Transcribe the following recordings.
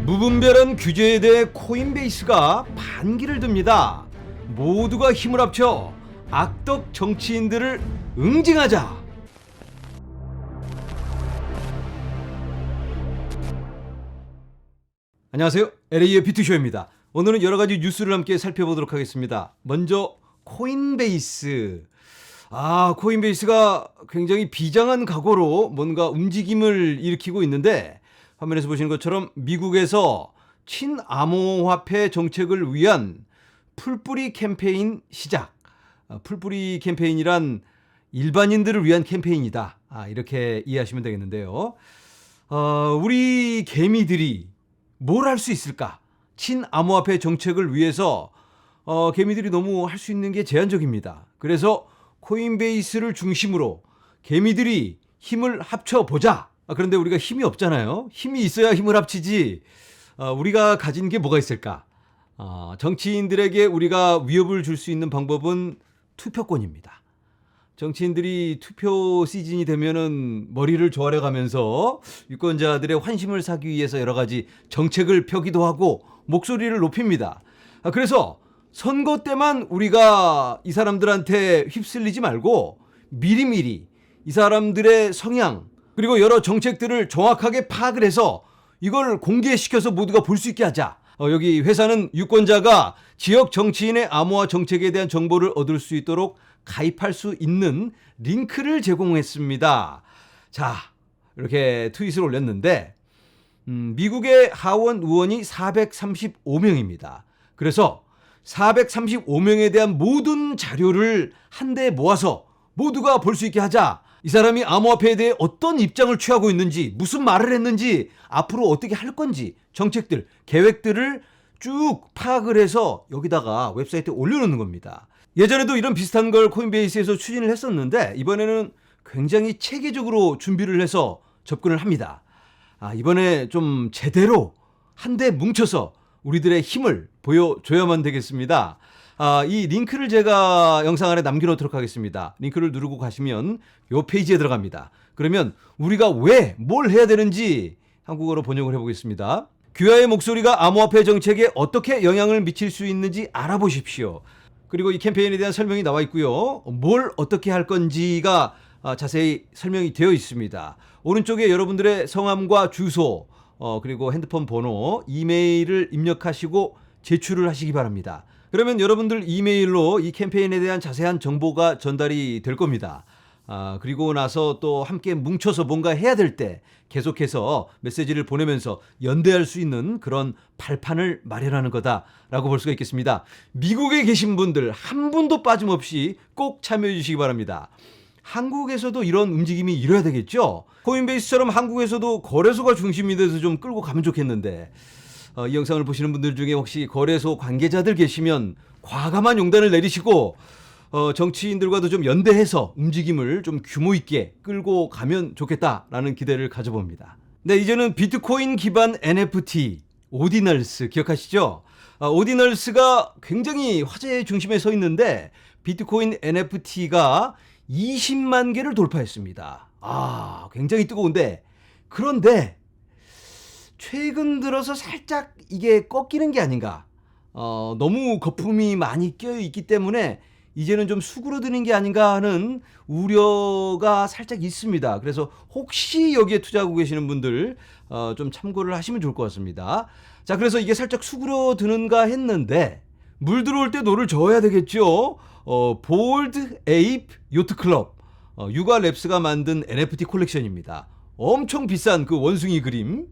무분별한 규제에 대해 코인베이스가 반기를 듭니다. 모두가 힘을 합쳐 악덕 정치인들을 응징하자. 안녕하세요. LA의 비투쇼입니다. 오늘은 여러 가지 뉴스를 함께 살펴보도록 하겠습니다. 먼저 코인베이스. 코인베이스가 굉장히 비장한 각오로 뭔가 움직임을 일으키고 있는데, 화면에서 보시는 것처럼 미국에서 친암호화폐 정책을 위한 풀뿌리 캠페인 시작. 풀뿌리 캠페인이란 일반인들을 위한 캠페인이다. 이렇게 이해하시면 되겠는데요. 우리 개미들이 뭘 할 수 있을까? 친암호화폐 정책을 위해서 개미들이 너무 할 수 있는 게 제한적입니다. 그래서 코인베이스를 중심으로 개미들이 힘을 합쳐보자. 그런데 우리가 힘이 없잖아요. 힘이 있어야 힘을 합치지. 우리가 가진 게 뭐가 있을까? 정치인들에게 우리가 위협을 줄 수 있는 방법은 투표권입니다. 정치인들이 투표 시즌이 되면은 머리를 조아려 가면서 유권자들의 환심을 사기 위해서 여러 가지 정책을 펴기도 하고 목소리를 높입니다. 그래서 선거 때만 우리가 이 사람들한테 휩쓸리지 말고 미리미리 이 사람들의 성향 그리고 여러 정책들을 정확하게 파악을 해서 이걸 공개시켜서 모두가 볼 수 있게 하자. 여기 회사는 유권자가 지역 정치인의 암호화 정책에 대한 정보를 얻을 수 있도록 가입할 수 있는 링크를 제공했습니다. 자, 이렇게 트윗을 올렸는데 미국의 하원 의원이 435명입니다. 그래서 435명에 대한 모든 자료를 한데 모아서 모두가 볼 수 있게 하자. 이 사람이 암호화폐에 대해 어떤 입장을 취하고 있는지, 무슨 말을 했는지, 앞으로 어떻게 할 건지, 정책들, 계획들을 쭉 파악을 해서 여기다가 웹사이트에 올려놓는 겁니다. 예전에도 이런 비슷한 걸 코인베이스에서 추진을 했었는데 이번에는 굉장히 체계적으로 준비를 해서 접근을 합니다. 이번에 좀 제대로 한데 뭉쳐서 우리들의 힘을 보여줘야만 되겠습니다. 이 링크를 제가 영상 안에 남겨놓도록 하겠습니다. 링크를 누르고 가시면 이 페이지에 들어갑니다. 그러면 우리가 왜 뭘 해야 되는지 한국어로 번역을 해보겠습니다. 귀하의 목소리가 암호화폐 정책에 어떻게 영향을 미칠 수 있는지 알아보십시오. 그리고 이 캠페인에 대한 설명이 나와 있고요. 뭘 어떻게 할 건지가 자세히 설명이 되어 있습니다. 오른쪽에 여러분들의 성함과 주소, 그리고 핸드폰 번호, 이메일을 입력하시고 제출을 하시기 바랍니다. 그러면 여러분들 이메일로 이 캠페인에 대한 자세한 정보가 전달이 될 겁니다. 그리고 나서 또 함께 뭉쳐서 뭔가 해야 될 때 계속해서 메시지를 보내면서 연대할 수 있는 그런 발판을 마련하는 거다라고 볼 수가 있겠습니다. 미국에 계신 분들 한 분도 빠짐없이 꼭 참여해 주시기 바랍니다. 한국에서도 이런 움직임이 이뤄야 되겠죠? 코인베이스처럼 한국에서도 거래소가 중심이 돼서 좀 끌고 가면 좋겠는데 이 영상을 보시는 분들 중에 혹시 거래소 관계자들 계시면 과감한 용단을 내리시고 정치인들과도 좀 연대해서 움직임을 좀 규모 있게 끌고 가면 좋겠다라는 기대를 가져봅니다. 네, 이제는 비트코인 기반 NFT 오디널스 기억하시죠? 오디널스가 굉장히 화제의 중심에 서 있는데 비트코인 NFT가 20만 개를 돌파했습니다. 굉장히 뜨거운데, 그런데 최근 들어서 살짝 이게 꺾이는 게 아닌가. 너무 거품이 많이 껴 있기 때문에 이제는 좀 수그러드는 게 아닌가 하는 우려가 살짝 있습니다. 그래서 혹시 여기에 투자하고 계시는 분들 좀 참고를 하시면 좋을 것 같습니다. 자, 그래서 이게 살짝 수그러드는가 했는데 물 들어올 때 노를 저어야 되겠죠. 볼드 에이프 요트 클럽, 유가 랩스가 만든 NFT 콜렉션입니다. 엄청 비싼 그 원숭이 그림.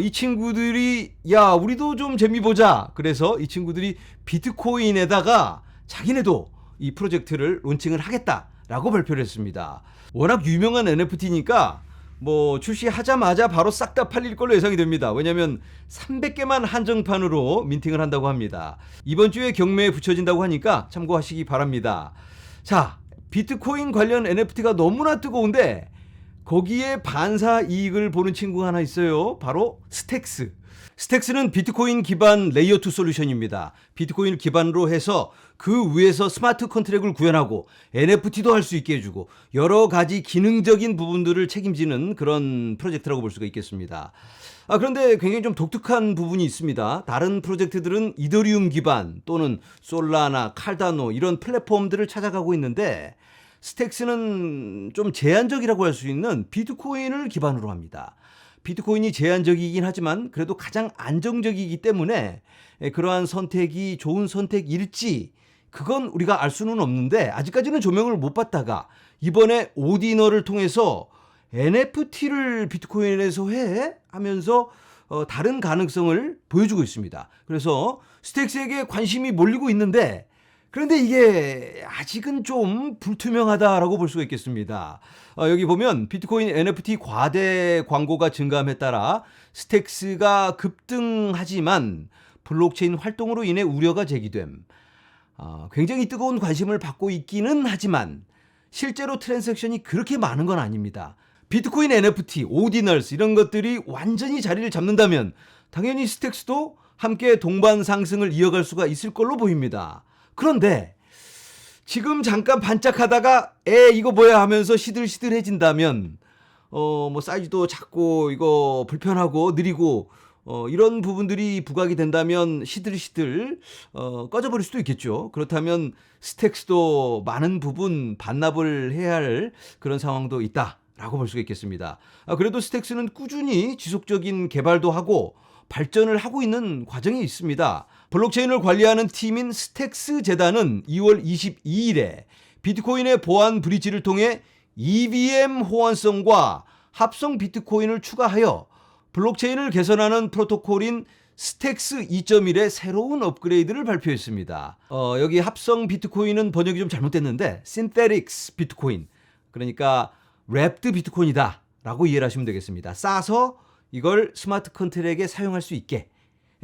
이 친구들이 우리도 좀 재미 보자. 그래서 이 친구들이 비트코인에다가 자기네도 이 프로젝트를 론칭을 하겠다라고 발표를 했습니다. 워낙 유명한 NFT니까 뭐 출시하자마자 바로 싹 다 팔릴 걸로 예상이 됩니다. 왜냐하면 300개만 한정판으로 민팅을 한다고 합니다. 이번 주에 경매에 붙여진다고 하니까 참고하시기 바랍니다. 자, 비트코인 관련 NFT가 너무나 뜨거운데 거기에 반사 이익을 보는 친구가 하나 있어요. 바로 스택스. 스택스는 비트코인 기반 레이어 2 솔루션입니다. 비트코인을 기반으로 해서 그 위에서 스마트 컨트랙을 구현하고 NFT도 할 수 있게 해주고 여러 가지 기능적인 부분들을 책임지는 그런 프로젝트라고 볼 수가 있겠습니다. 그런데 굉장히 좀 독특한 부분이 있습니다. 다른 프로젝트들은 이더리움 기반 또는 솔라나, 칼다노 이런 플랫폼들을 찾아가고 있는데 스택스는 좀 제한적이라고 할 수 있는 비트코인을 기반으로 합니다. 비트코인이 제한적이긴 하지만 그래도 가장 안정적이기 때문에 그러한 선택이 좋은 선택일지 그건 우리가 알 수는 없는데 아직까지는 조명을 못 받다가 이번에 오디너를 통해서 NFT를 비트코인에서 해 하면서 다른 가능성을 보여주고 있습니다. 그래서 스택스에게 관심이 몰리고 있는데 그런데 이게 아직은 좀 불투명하다라고 볼 수가 있겠습니다. 여기 보면 비트코인 NFT 과대 광고가 증가함에 따라 스택스가 급등하지만 블록체인 활동으로 인해 우려가 제기됨. 굉장히 뜨거운 관심을 받고 있기는 하지만 실제로 트랜잭션이 그렇게 많은 건 아닙니다. 비트코인 NFT, 오디널스 이런 것들이 완전히 자리를 잡는다면 당연히 스택스도 함께 동반 상승을 이어갈 수가 있을 걸로 보입니다. 그런데 지금 잠깐 반짝하다가 이거 뭐야 하면서 시들시들해진다면 뭐 사이즈도 작고 이거 불편하고 느리고 이런 부분들이 부각이 된다면 시들시들 꺼져버릴 수도 있겠죠. 그렇다면 스택스도 많은 부분 반납을 해야 할 그런 상황도 있다라고 볼 수가 있겠습니다. 그래도 스택스는 꾸준히 지속적인 개발도 하고 발전을 하고 있는 과정이 있습니다. 블록체인을 관리하는 팀인 스택스 재단은 2월 22일에 비트코인의 보안 브릿지를 통해 EVM 호환성과 합성 비트코인을 추가하여 블록체인을 개선하는 프로토콜인 스택스 2.1의 새로운 업그레이드를 발표했습니다. 여기 합성 비트코인은 번역이 좀 잘못됐는데 신테릭스 비트코인, 그러니까 랩드 비트코인이다 라고 이해를 하시면 되겠습니다. 싸서 이걸 스마트 컨트랙에 사용할 수 있게.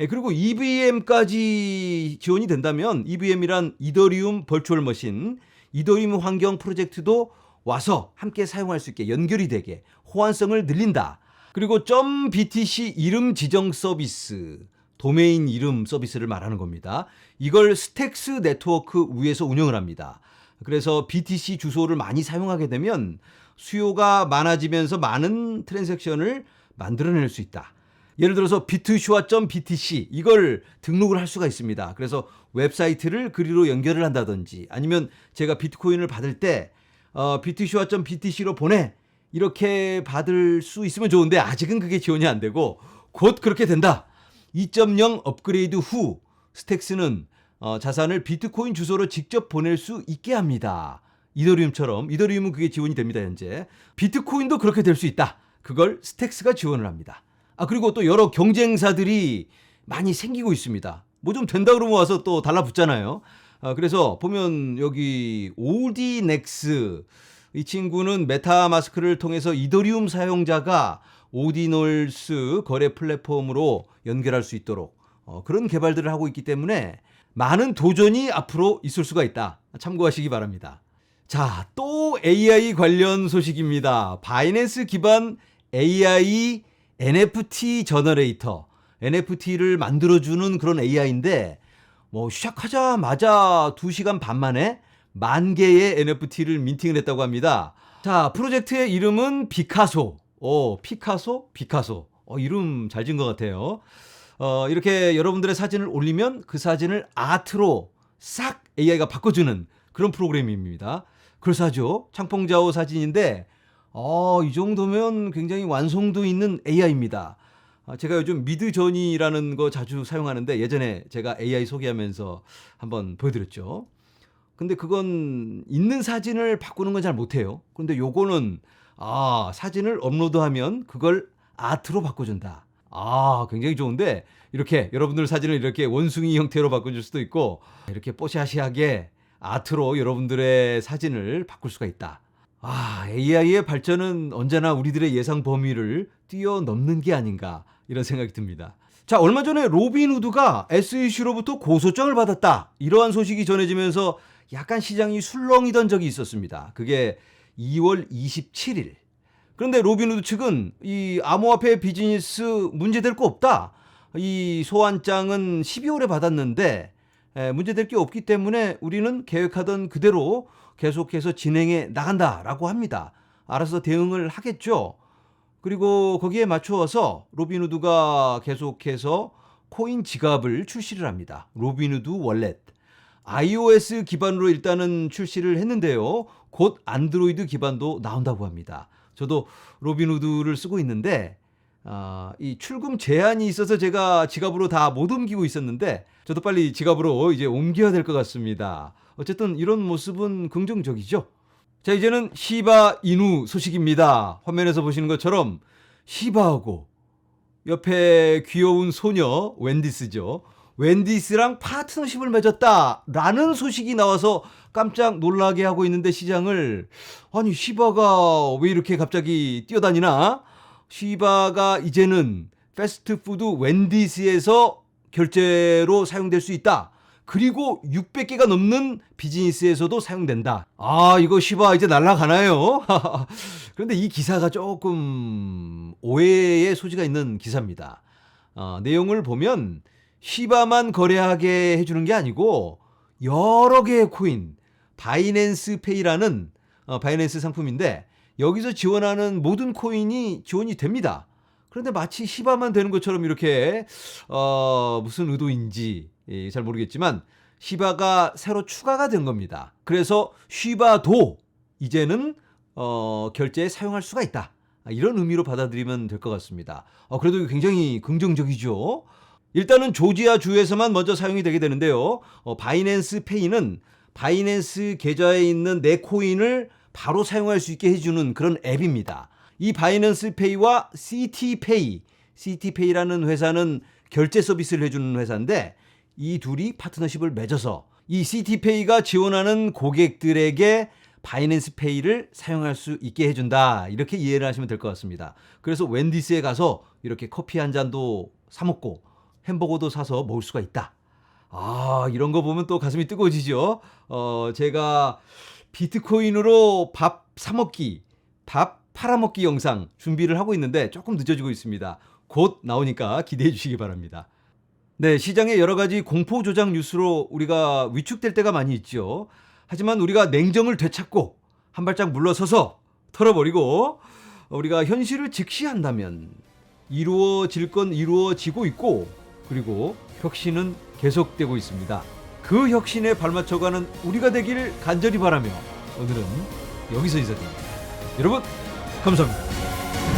그리고 EVM까지 지원이 된다면 EVM이란 이더리움 버추얼 머신, 이더리움 환경 프로젝트도 와서 함께 사용할 수 있게 연결이 되게 호환성을 늘린다. 그리고 .btc 이름 지정 서비스, 도메인 이름 서비스를 말하는 겁니다. 이걸 스택스 네트워크 위에서 운영을 합니다. 그래서 BTC 주소를 많이 사용하게 되면 수요가 많아지면서 많은 트랜잭션을 만들어낼 수 있다. 예를 들어서 비트슈아.btc 이걸 등록을 할 수가 있습니다. 그래서 웹사이트를 그리로 연결을 한다든지 아니면 제가 비트코인을 받을 때 비트슈아.btc로 보내 이렇게 받을 수 있으면 좋은데 아직은 그게 지원이 안 되고 곧 그렇게 된다. 2.0 업그레이드 후 스택스는 자산을 비트코인 주소로 직접 보낼 수 있게 합니다. 이더리움처럼. 이더리움은 그게 지원이 됩니다. 현재 비트코인도 그렇게 될 수 있다. 그걸 스택스가 지원을 합니다. 그리고 또 여러 경쟁사들이 많이 생기고 있습니다. 뭐 좀 된다 그러면 와서 또 달라붙잖아요. 그래서 보면 여기 오디넥스, 이 친구는 메타마스크를 통해서 이더리움 사용자가 오디널스 거래 플랫폼으로 연결할 수 있도록 그런 개발들을 하고 있기 때문에 많은 도전이 앞으로 있을 수가 있다. 참고하시기 바랍니다. 자, 또 AI 관련 소식입니다. 바이낸스 기반 AI NFT 저너레이터, NFT를 만들어주는 그런 AI인데 뭐 시작하자마자 2시간 반 만에 10,000개의 NFT를 민팅을 했다고 합니다. 자, 프로젝트의 이름은 피카소. 피카소? 이름 잘 지은 것 같아요. 이렇게 여러분들의 사진을 올리면 그 사진을 아트로 싹 AI가 바꿔주는 그런 프로그램입니다. 그럴싸하죠? 창펑자오 사진인데 이 정도면 굉장히 완성도 있는 AI입니다. 제가 요즘 미드저니라는 거 자주 사용하는데 예전에 제가 AI 소개하면서 한번 보여드렸죠. 근데 그건 있는 사진을 바꾸는 건 잘 못해요. 근데 요거는 사진을 업로드하면 그걸 아트로 바꿔준다. 굉장히 좋은데 이렇게 여러분들 사진을 이렇게 원숭이 형태로 바꿔줄 수도 있고 이렇게 뽀샤시하게 아트로 여러분들의 사진을 바꿀 수가 있다. AI의 발전은 언제나 우리들의 예상 범위를 뛰어넘는 게 아닌가 이런 생각이 듭니다. 자, 얼마 전에 로빈후드가 SEC로부터 고소장을 받았다. 이러한 소식이 전해지면서 약간 시장이 술렁이던 적이 있었습니다. 그게 2월 27일. 그런데 로빈후드 측은 이 암호화폐 비즈니스 문제될 거 없다. 이 소환장은 12월에 받았는데 문제될 게 없기 때문에 우리는 계획하던 그대로 계속해서 진행해 나간다라고 합니다. 알아서 대응을 하겠죠. 그리고 거기에 맞추어서 로빈후드가 계속해서 코인 지갑을 출시를 합니다. 로빈후드 월렛. iOS 기반으로 일단은 출시를 했는데요. 곧 안드로이드 기반도 나온다고 합니다. 저도 로빈후드를 쓰고 있는데 이 출금 제한이 있어서 제가 지갑으로 다 못 옮기고 있었는데 저도 빨리 지갑으로 이제 옮겨야 될 것 같습니다. 어쨌든 이런 모습은 긍정적이죠. 자, 이제는 시바 이누 소식입니다. 화면에서 보시는 것처럼 시바하고 옆에 귀여운 소녀 웬디스죠. 웬디스랑 파트너십을 맺었다라는 소식이 나와서 깜짝 놀라게 하고 있는데 시장을 아니 시바가 왜 이렇게 갑자기 뛰어다니나? 시바가 이제는 패스트푸드 웬디스에서 결제로 사용될 수 있다. 그리고 600개가 넘는 비즈니스에서도 사용된다. 아, 이거 시바 이제 날아가나요? 그런데 이 기사가 조금 오해의 소지가 있는 기사입니다. 내용을 보면 시바만 거래하게 해주는 게 아니고 여러 개의 코인, 바이낸스 페이라는 바이낸스 상품인데 여기서 지원하는 모든 코인이 지원이 됩니다. 그런데 마치 시바만 되는 것처럼 이렇게 무슨 의도인지 잘 모르겠지만 시바가 새로 추가가 된 겁니다. 그래서 시바도 이제는 결제에 사용할 수가 있다. 이런 의미로 받아들이면 될 것 같습니다. 그래도 굉장히 긍정적이죠. 일단은 조지아 주에서만 먼저 사용이 되게 되는데요. 바이낸스 페이는 바이낸스 계좌에 있는 내 코인을 바로 사용할 수 있게 해주는 그런 앱입니다. 이 바이낸스 페이와 CT페이라는 회사는 결제 서비스를 해주는 회사인데 이 둘이 파트너십을 맺어서 이 CT페이가 지원하는 고객들에게 바이낸스 페이를 사용할 수 있게 해준다. 이렇게 이해를 하시면 될 것 같습니다. 그래서 웬디스에 가서 이렇게 커피 한 잔도 사 먹고 햄버거도 사서 먹을 수가 있다. 이런 거 보면 또 가슴이 뜨거워지죠. 제가 비트코인으로 밥 사 먹기, 밥 팔아먹기 영상 준비를 하고 있는데 조금 늦어지고 있습니다. 곧 나오니까 기대해 주시기 바랍니다. 네, 시장의 여러 가지 공포 조작 뉴스로 우리가 위축될 때가 많이 있죠. 하지만 우리가 냉정을 되찾고 한 발짝 물러서서 털어버리고 우리가 현실을 직시한다면 이루어질 건 이루어지고 있고 그리고 혁신은 계속되고 있습니다. 그 혁신에 발맞춰가는 우리가 되기를 간절히 바라며 오늘은 여기서 인사드립니다. 여러분 감사합니다.